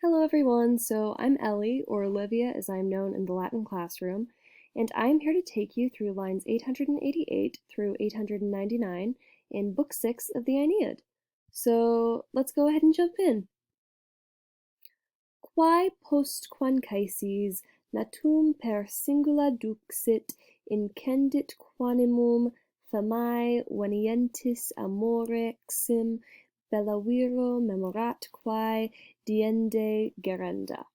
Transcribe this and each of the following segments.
Hello everyone, so I'm Ellie, or Olivia as I'm known in the Latin classroom, and I'm here to take you through lines 888 through 899 in Book 6 of the Aeneid. So let's go ahead and jump in. Quae postquam caesis natum per singula duxit incendit quanimum famae venientis amorexim bella viro memoratquae diende gerenda.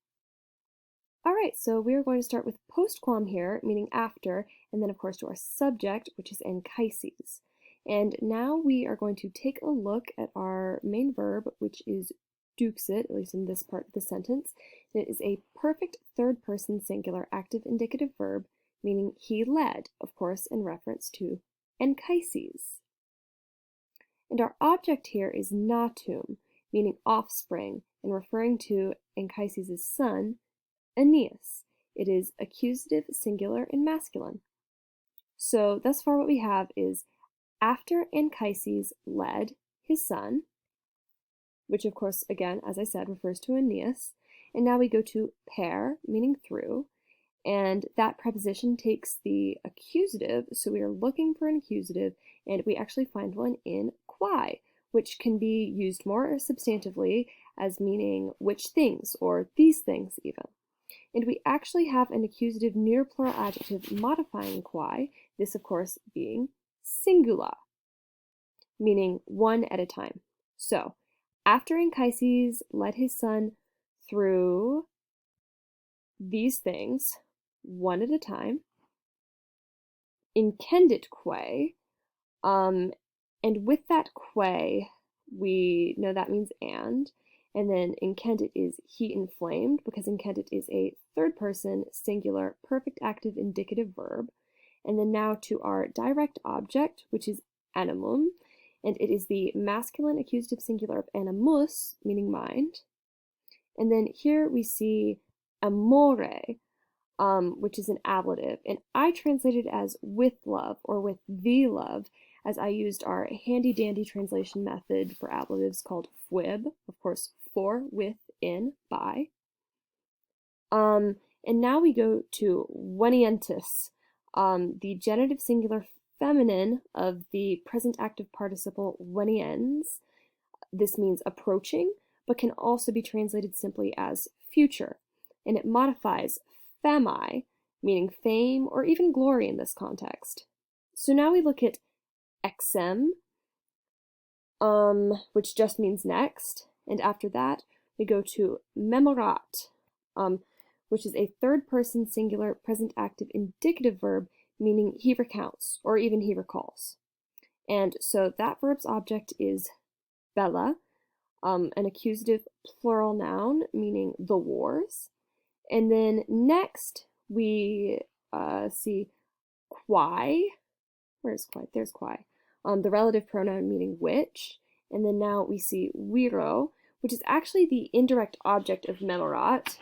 All right, so we are going to start with postquam here, meaning after, and then of course to our subject, which is anchises. And now we are going to take a look at our main verb, which is duxit, at least in this part of the sentence. It is a perfect third person singular active indicative verb, meaning he led, of course, in reference to anchises. And our object here is natum, meaning offspring, and referring to Anchises' son, Aeneas. It is accusative singular and masculine. So thus far what we have is after Anchises led his son, which of course, again, as I said, refers to Aeneas. And now we go to per, meaning through, and that preposition takes the accusative, so we are looking for an accusative, and we actually find one in quae, which can be used more substantively as meaning which things, or these things even. And we actually have an accusative near plural adjective modifying quae, this of course being singula, meaning one at a time. So, after Anchises led his son through these things, one at a time, incendit quae, and with that quae, we know that means and then incendit is he inflamed, because incendit is a third person singular perfect active indicative verb. And then now to our direct object, which is animum, and it is the masculine accusative singular of animus, meaning mind. And then here we see amore, which is an ablative, and I translated as with love or with the love, as I used our handy dandy translation method for ablatives called fwib, of course, for, with, in, by. And now we go to venientis, the genitive singular feminine of the present active participle veniens. This means approaching, but can also be translated simply as future, and it modifies fami, meaning fame or even glory in this context. So now we look at exem, which just means next, and after that we go to memorat, which is a third person singular present active indicative verb, meaning he recounts or even he recalls. And so that verb's object is bella, an accusative plural noun meaning the wars. And then next we see quae. Where's quae? There's quae. The relative pronoun meaning which. And then now we see viro, which is actually the indirect object of memorat,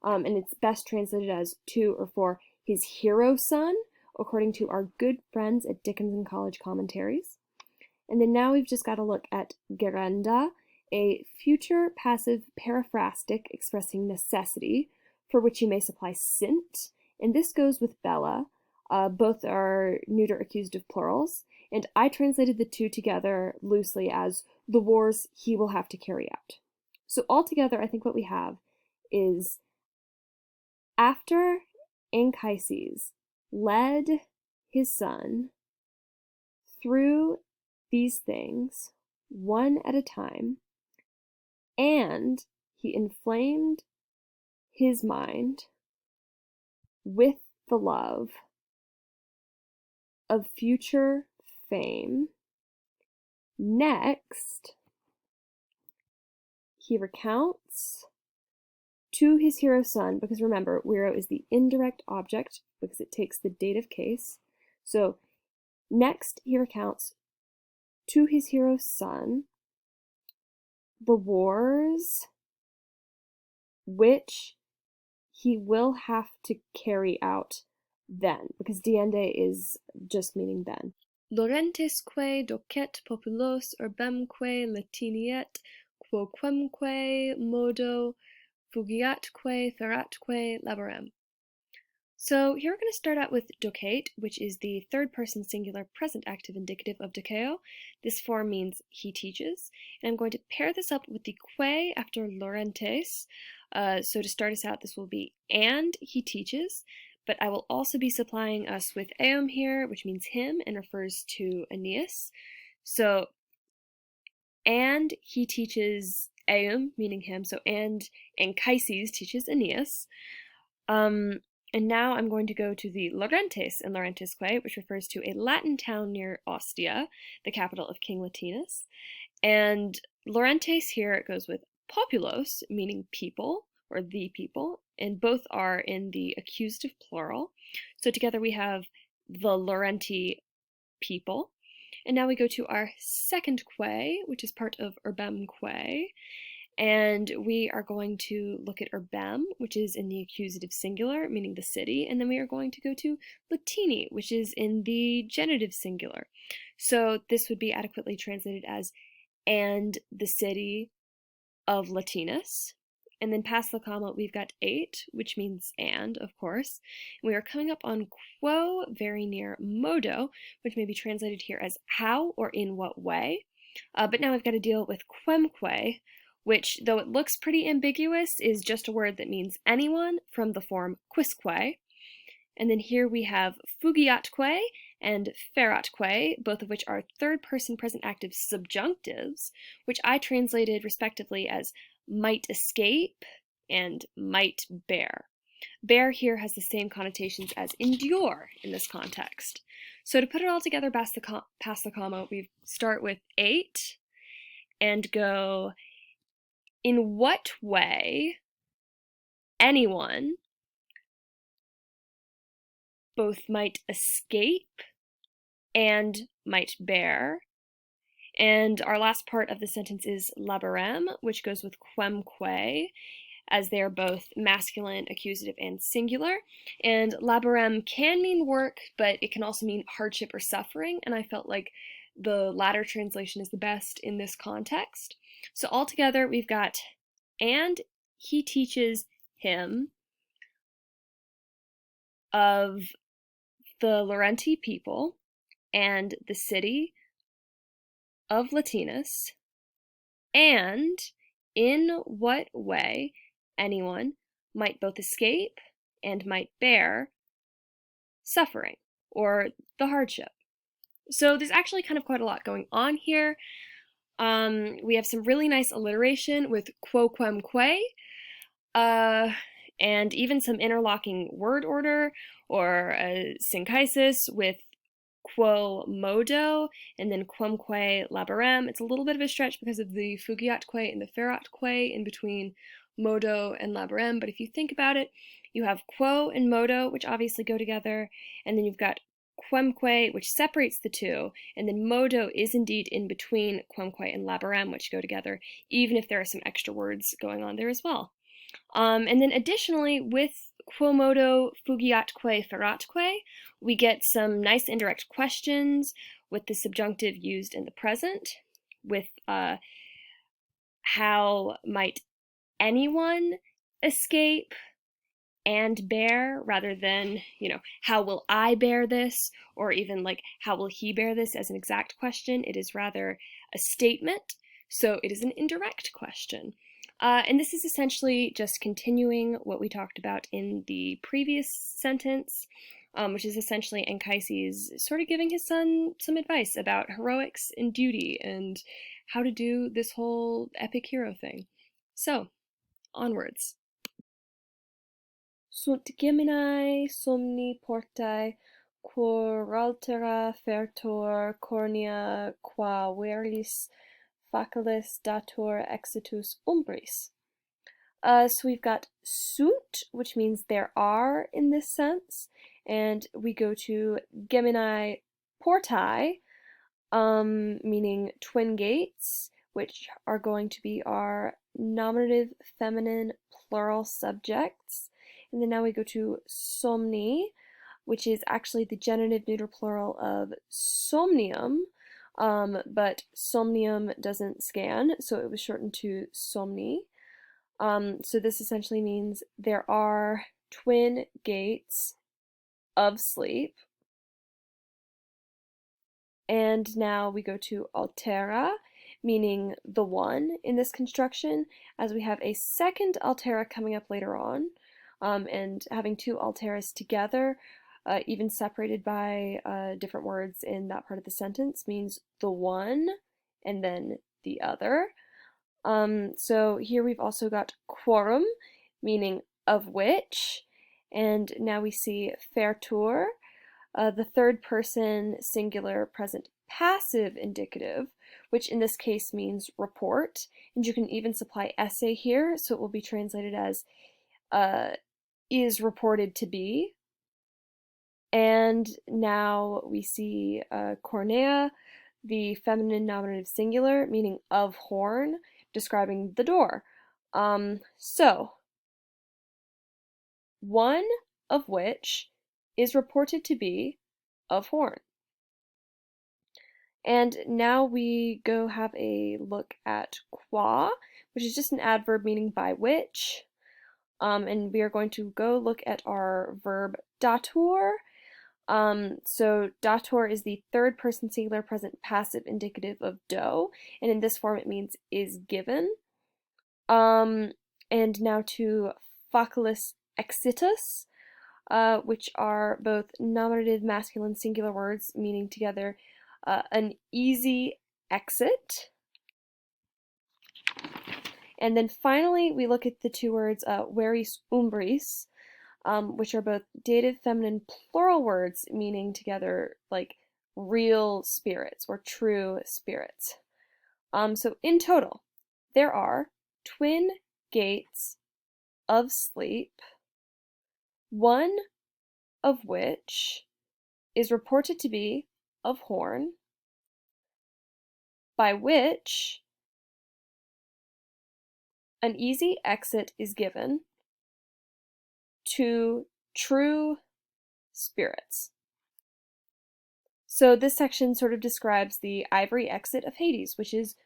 and it's best translated as to or for his hero son, according to our good friends at Dickinson College Commentaries. And then now we've just got to look at gerenda, a future passive periphrastic expressing necessity, for which you may supply sint, and this goes with bella. Both are neuter accusative plurals, and I translated the two together loosely as the wars he will have to carry out. So altogether, I think what we have is after Anchises led his son through these things one at a time, and he inflamed his mind with the love of future fame. Next, he recounts to his hero son, because remember, viro is the indirect object because it takes the dative case. So next, he recounts to his hero son the wars which he will have to carry out then, because diende is just meaning then. Laurentisque docet populos urbemque latiniet quoquemque modo fugiatque, feratque, laborem. So here we're going to start out with docate, which is the third person singular present active indicative of doceo. This form means he teaches. And I'm going to pair this up with the que after Laurentes. So to start us out, this will be and he teaches. But I will also be supplying us with eum here, which means him and refers to Aeneas. So, and he teaches eum, meaning him. So, and Anchises teaches Aeneas. And now I'm going to go to the Laurentes in Laurentesque, which refers to a Latin town near Ostia, the capital of King Latinus. And Laurentes here, it goes with populos, meaning people, or the people, and both are in the accusative plural. So together we have the Laurenti people. And now we go to our second que, which is part of urbemque. And we are going to look at urbem, which is in the accusative singular, meaning the city, and then we are going to go to Latini, which is in the genitive singular. So this would be adequately translated as and the city of Latinus. And then past the comma, we've got 8, which means and, of course. And we are coming up on quo, very near modo, which may be translated here as how or in what way. But now we've got to deal with quemque, which, though it looks pretty ambiguous, is just a word that means anyone from the form quisque. And then here we have fugiatque and feratque, both of which are third-person present active subjunctives, which I translated respectively as might escape and might bear. Bear here has the same connotations as endure in this context. So to put it all together past the comma, we start with 8 and go, in what way anyone both might escape and might bear. And our last part of the sentence is laborem, which goes with quemque, as they are both masculine, accusative, and singular. And laborem can mean work, but it can also mean hardship or suffering, and I felt like the latter translation is the best in this context. So altogether, we've got and he teaches him of the Laurenti people and the city of Latinus, and in what way anyone might both escape and might bear suffering or the hardship. So there's actually kind of quite a lot going on here. We have some really nice alliteration with quo quem que, and even some interlocking word order or synchisis with quo modo and then quemque laborem. It's a little bit of a stretch because of the fugiatque and the feratque in between modo and laborem, but if you think about it, you have quo and modo, which obviously go together, and then you've got quemque, which separates the two, and then modo is indeed in between quemque and laborem, which go together, even if there are some extra words going on there as well. And then additionally, with quomodo fugiatque feratque, we get some nice indirect questions with the subjunctive used in the present, with how might anyone escape and bear, rather than, how will I bear this, or even like, how will he bear this as an exact question. It is rather a statement, so it is an indirect question. And this is essentially just continuing what we talked about in the previous sentence, which is essentially Anchises sort of giving his son some advice about heroics and duty and how to do this whole epic hero thing. So, onwards. Sunt geminae somni portae, quor altera fertor cornea qua verlis facilis datur exitus umbris. So we've got sunt, which means there are in this sense, and we go to geminae portae, meaning twin gates, which are going to be our nominative feminine plural subjects. And then now we go to somni, which is actually the genitive neuter plural of somnium, but somnium doesn't scan, so it was shortened to somni. So this essentially means there are twin gates of sleep. And now we go to altera, meaning the one in this construction, as we have a second altera coming up later on, and having two alteras together, even separated by different words in that part of the sentence, means the one and then the other. So here we've also got quorum, meaning of which, and now we see fertur, the third person singular present passive indicative, which in this case means report, and you can even supply essay here, so it will be translated as is reported to be. And now we see cornea, the feminine nominative singular, meaning of horn, describing the door. So, one of which is reported to be of horn. And now we go have a look at qua, which is just an adverb meaning by which. And we are going to go look at our verb datur. So datur is the third person singular present passive indicative of do, and in this form it means is given. And now to facilis exitus, which are both nominative masculine singular words meaning together an easy exit. And then finally, we look at the two words veris umbris, which are both dative feminine plural words meaning together like real spirits or true spirits. So in total, there are twin gates of sleep, one of which is reported to be of horn, by which an easy exit is given to true spirits. So this section sort of describes the ivory exit of Hades, which is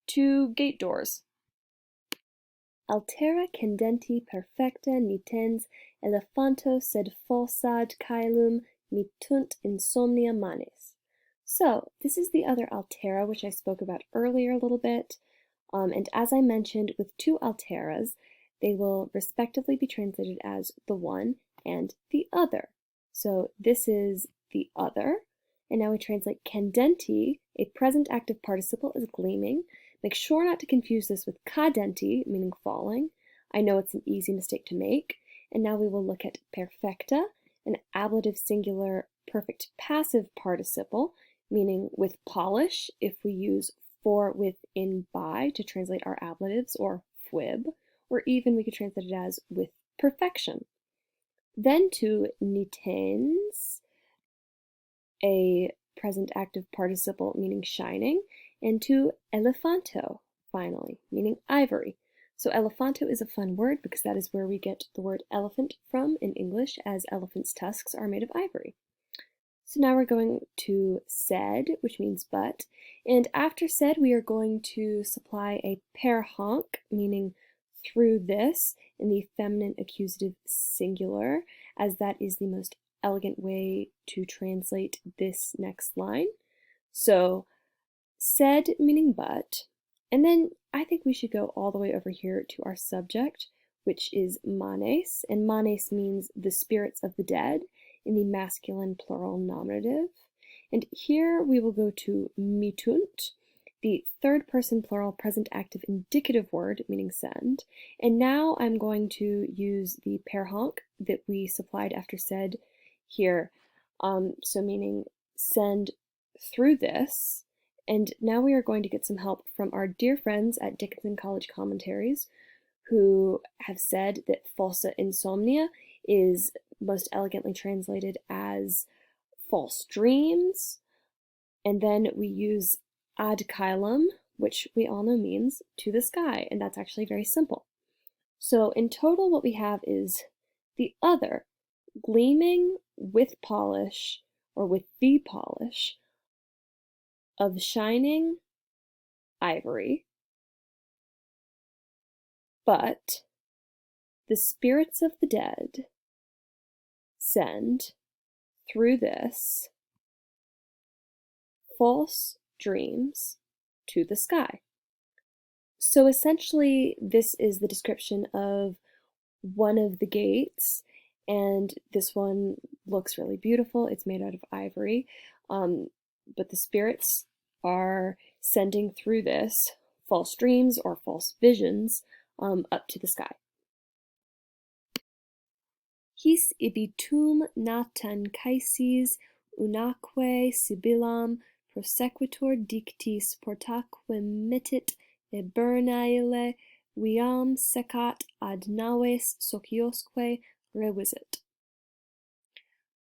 two gate doors. Altera cendenti perfecta nitens elephanto sed falsad caelum mitunt insomnia manes. So this is the other altera, which I spoke about earlier a little bit. And as I mentioned, with two alteras, they will respectively be translated as the one and the other. So this is the other, and now we translate candenti, a present active participle, as gleaming. Make sure not to confuse this with cadenti, meaning falling. I know it's an easy mistake to make. And now we will look at perfecta, an ablative singular perfect passive participle, meaning with polish, if we use for, with, in, by to translate our ablatives, or fwib, or even we could translate it as with perfection. Then to nitens, a present active participle meaning shining, and to elephanto, finally, meaning ivory. So elephanto is a fun word because that is where we get the word elephant from in English, as elephants' tusks are made of ivory. So now we're going to sed, which means but, and after sed we are going to supply a per hanc, meaning through this, in the feminine accusative singular, as that is the most elegant way to translate this next line. So sed meaning but, and then I think we should go all the way over here to our subject, which is manes, and manes means the spirits of the dead in the masculine plural nominative. And here we will go to mitunt, the third person plural present active indicative word meaning send. And now I'm going to use the per hanc that we supplied after sed here, so meaning send through this. And now we are going to get some help from our dear friends at Dickinson College Commentaries, who have said that falsa insomnia is most elegantly translated as false dreams. And then we use ad caelum, which we all know means to the sky, and that's actually very simple. So in total what we have is the other gleaming with polish, or with the polish, of shining ivory, But the spirits of the dead send through this false dreams to the sky. So essentially, this is the description of one of the gates, and this one looks really beautiful. It's made out of ivory, but the spirits are sending through this false dreams or false visions up to the sky. His ibitum natan caesis unaque Sibyllam prosequitur dictis portaque mittit ebernaile viam secat ad naves sociosque revisit.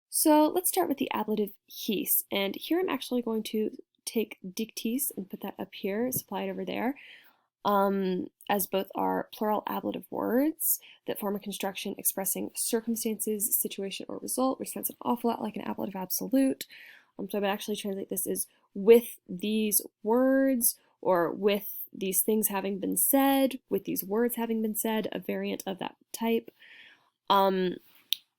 So let's start with the ablative his, and here I'm actually going to take dictis and put that up here, supply it over there, as both are plural ablative words that form a construction expressing circumstances, situation, or result, which sounds an awful lot like an ablative absolute. So I would actually translate this as with these words, or with these things having been said, with these words having been said, a variant of that type. And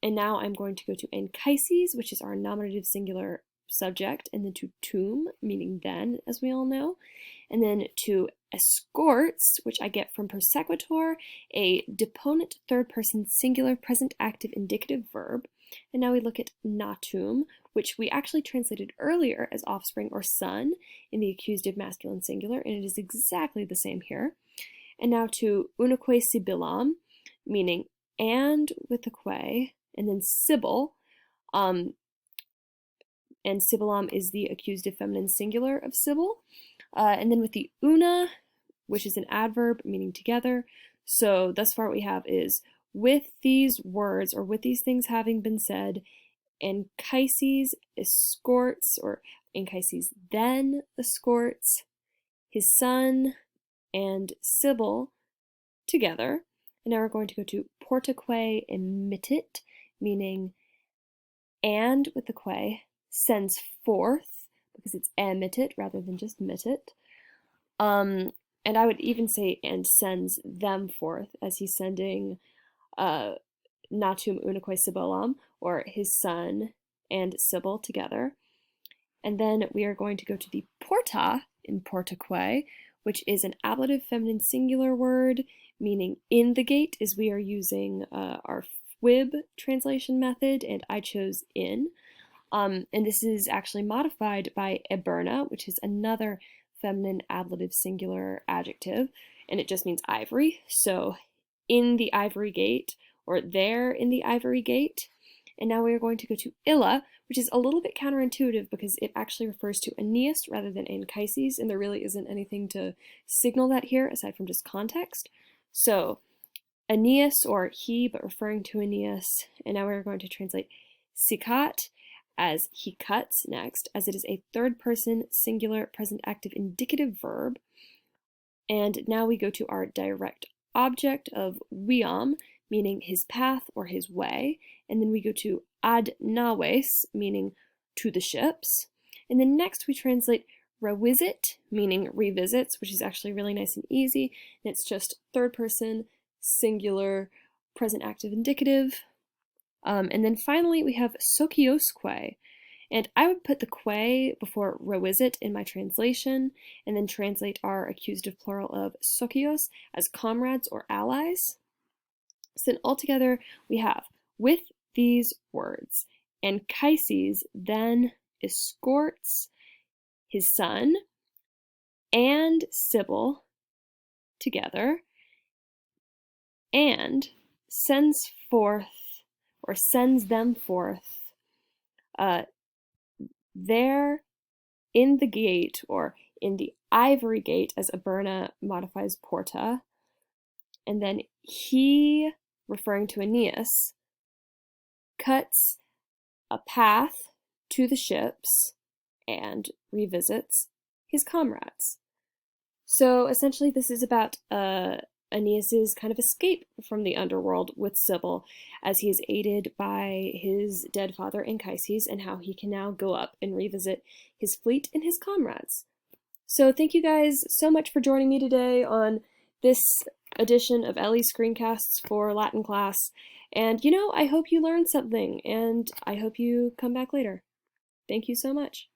now I'm going to go to anchises, which is our nominative singular subject, and then to tum, meaning then, as we all know, and then to escorts, which I get from prosequitur, a deponent third person singular present active indicative verb. And now we look at natum, which we actually translated earlier as offspring or son in the accusative masculine singular, and it is exactly the same here. And now to unaque Sibyllam, meaning and with the que, and then Sibyl, and Sibyllam is the accusative feminine singular of Sibyl, and then with the una, which is an adverb meaning together. So thus far what we have is with these words, or with these things having been said, anchises escorts, or anchises then escorts his son and Sibyl together. And now we're going to go to portaque emittit, meaning and with the que, sends forth, because it's emittit rather than just mittit. And I would even say and sends them forth, as he's sending natum unaque Sibyllam, or his son and Sibyl together. And then we are going to go to the porta in portaque, which is an ablative feminine singular word, meaning in the gate, as we are using our Fwib translation method, and I chose in. And this is actually modified by eberna, which is another feminine ablative singular adjective, and it just means ivory. So in the ivory gate, or there in the ivory gate. And now we are going to go to illa, which is a little bit counterintuitive because it actually refers to Aeneas rather than anchises, and there really isn't anything to signal that here aside from just context. So Aeneas, or he, but referring to Aeneas. And now we're going to translate sikat as he cuts next, as it is a third person singular present active indicative verb. And now we go to our direct object of viam, meaning his path or his way, and then we go to ad naves, meaning to the ships, and then next we translate revisit, meaning revisits, which is actually really nice and easy, and it's just third person singular present active indicative. And then finally we have sociosque, and I would put the que before revisit in my translation, and then translate our accusative plural of socios as comrades or allies. So then altogether we have with these words, anchises then escorts his son and Sibyl together, and sends forth, or sends them forth, there in the gate, or in the ivory gate, as Aberna modifies porta, and then he, referring to Aeneas, cuts a path to the ships and revisits his comrades. So essentially this is about Aeneas's kind of escape from the underworld with Sibyl, as he is aided by his dead father Anchises, and how he can now go up and revisit his fleet and his comrades. So thank you guys so much for joining me today on this edition of Ellie Screencasts for Latin class. And, I hope you learned something, and I hope you come back later. Thank you so much.